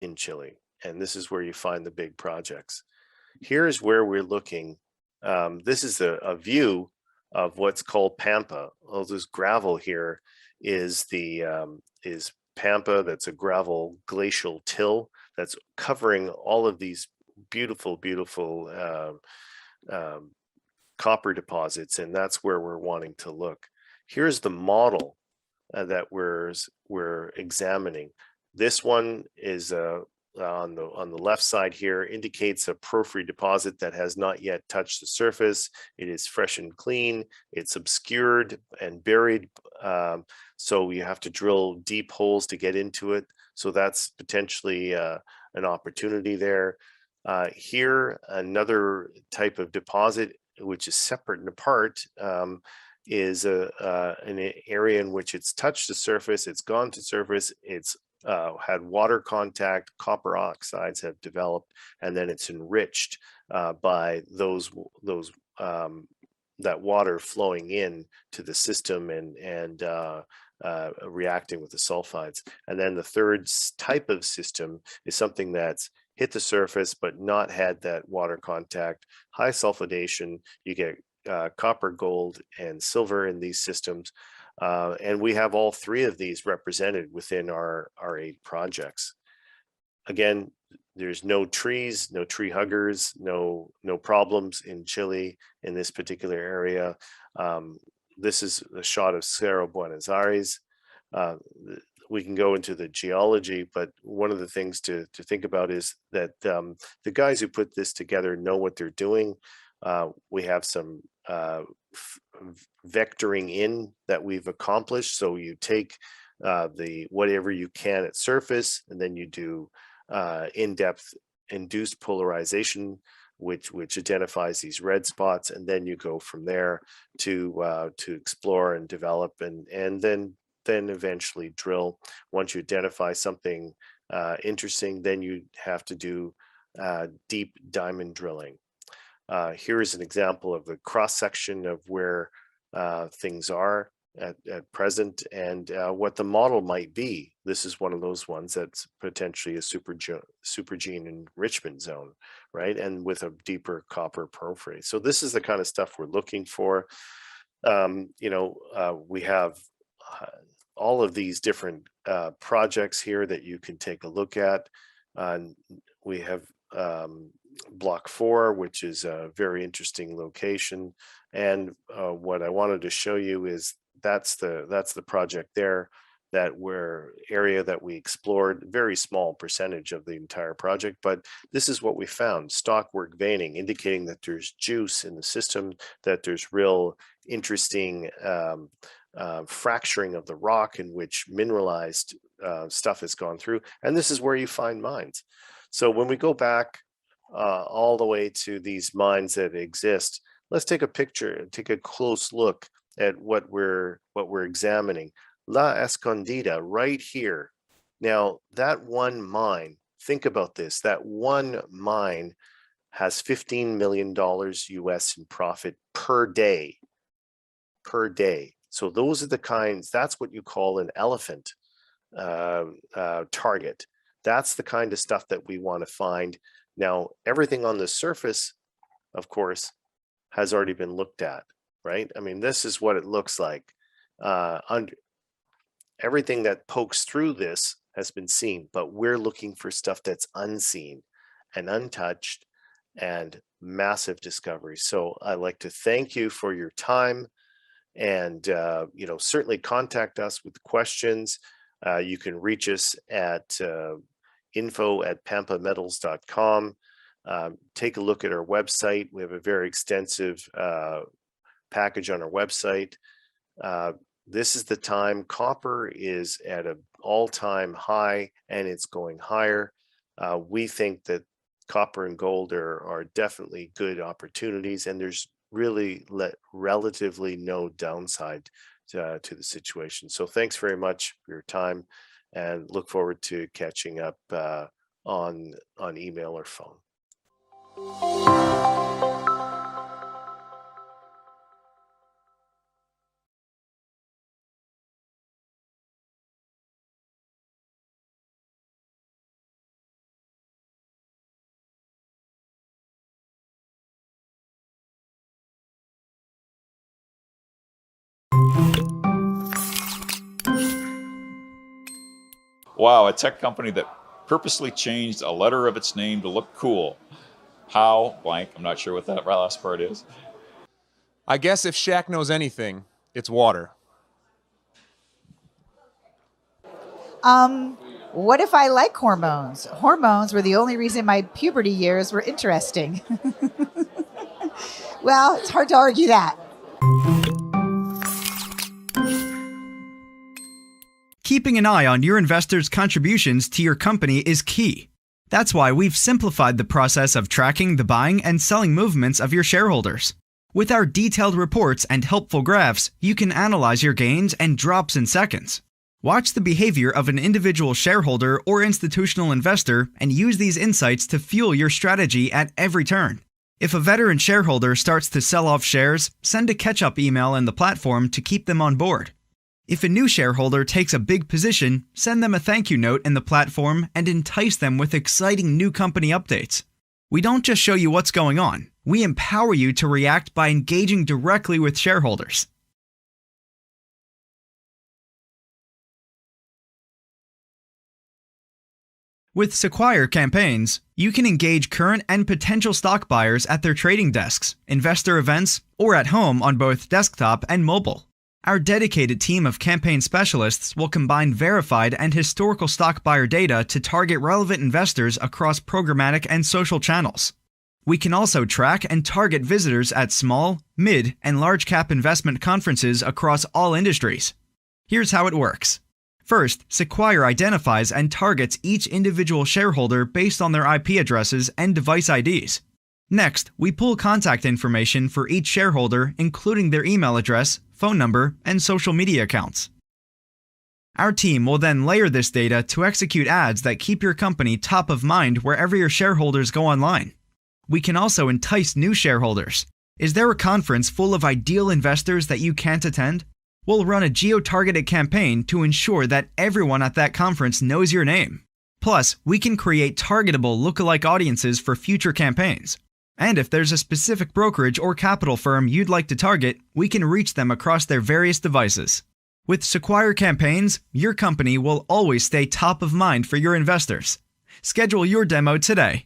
in Chile, and this is where you find the big projects. Here's where we're looking. This is a view of what's called Pampa. All this gravel here is the is Pampa. That's a gravel glacial till that's covering all of these beautiful, beautiful um, copper deposits, and that's where we're wanting to look. Here's the model that we're examining. This one is on the left side here indicates a porphyry deposit that has not yet touched the surface. It is fresh and clean. It's obscured and buried, so you have to drill deep holes to get into it. So that's potentially an opportunity there. Here, another type of deposit which is separate and apart, is an area in which it's touched the surface, it's gone to surface, it's had water contact, copper oxides have developed, and then it's enriched by that water flowing in to the system and reacting with the sulfides. And then the third type of system is something that's hit the surface but not had that water contact, high sulfidation. You get copper, gold, and silver in these systems. And we have all three of these represented within our 8 projects. Again, there's no trees, no tree huggers, no problems in Chile in this particular area. This is a shot of Cerro Buenos Aires. We can go into the geology, but one of the things to think about is that the guys who put this together know what they're doing. We have some vectoring in that we've accomplished. So you take the whatever you can at surface, and then you do in-depth induced polarization, which identifies these red spots, and then you go from there to explore and develop, and then eventually drill. Once you identify something interesting, then you have to do deep diamond drilling. Here is an example of the cross section of where things are at present and what the model might be. This is one of those ones that's potentially a supergene enrichment zone, right? And with a deeper copper porphyry. So this is the kind of stuff we're looking for. We have all of these different projects here that you can take a look at. We have Block 4, which is a very interesting location. And what I wanted to show you is that's the project there, area that we explored, very small percentage of the entire project, but this is what we found: stockwork veining, indicating that there's juice in the system, that there's real interesting fracturing of the rock in which mineralized stuff has gone through. And this is where you find mines. So when we go back all the way to these mines that exist, let's take a close look at what we're examining. La Escondida right here. Now that one mine, think about this, that one mine has $15 million US in profit per day. So those are the kinds, that's what you call an elephant target. That's the kind of stuff that we want to find. Now, everything on the surface, of course, has already been looked at, right? I mean, this is what it looks like. Everything that pokes through this has been seen, but we're looking for stuff that's unseen and untouched and massive discovery. So I'd like to thank you for your time, and certainly contact us with questions. You can reach us at info@pampametals.com. Take a look at our website. We have a very extensive package on our website. This is the time. Copper is at an all-time high, and it's going higher. We think that copper and gold are definitely good opportunities, and there's really relatively no downside to the situation. So thanks very much for your time, and look forward to catching up on email or phone. Wow, a tech company that purposely changed a letter of its name to look cool. How blank, I'm not sure what that last part is. I guess if Shaq knows anything, it's water. What if I like hormones? Hormones were the only reason my puberty years were interesting. Well, it's hard to argue that. Keeping an eye on your investors' contributions to your company is key. That's why we've simplified the process of tracking the buying and selling movements of your shareholders. With our detailed reports and helpful graphs, you can analyze your gains and drops in seconds. Watch the behavior of an individual shareholder or institutional investor and use these insights to fuel your strategy at every turn. If a veteran shareholder starts to sell off shares, send a catch-up email in the platform to keep them on board. If a new shareholder takes a big position, send them a thank you note in the platform and entice them with exciting new company updates. We don't just show you what's going on, we empower you to react by engaging directly with shareholders. With Sequire campaigns, you can engage current and potential stock buyers at their trading desks, investor events, or at home on both desktop and mobile. Our dedicated team of campaign specialists will combine verified and historical stock buyer data to target relevant investors across programmatic and social channels. We can also track and target visitors at small, mid, and large cap investment conferences across all industries. Here's how it works. First, Sequire identifies and targets each individual shareholder based on their IP addresses and device IDs. Next, we pull contact information for each shareholder, including their email address, phone number, and social media accounts. Our team will then layer this data to execute ads that keep your company top of mind wherever your shareholders go online. We can also entice new shareholders. Is there a conference full of ideal investors that you can't attend? We'll run a geo-targeted campaign to ensure that everyone at that conference knows your name. Plus, we can create targetable lookalike audiences for future campaigns. And if there's a specific brokerage or capital firm you'd like to target, we can reach them across their various devices. With Sequire campaigns, your company will always stay top of mind for your investors. Schedule your demo today.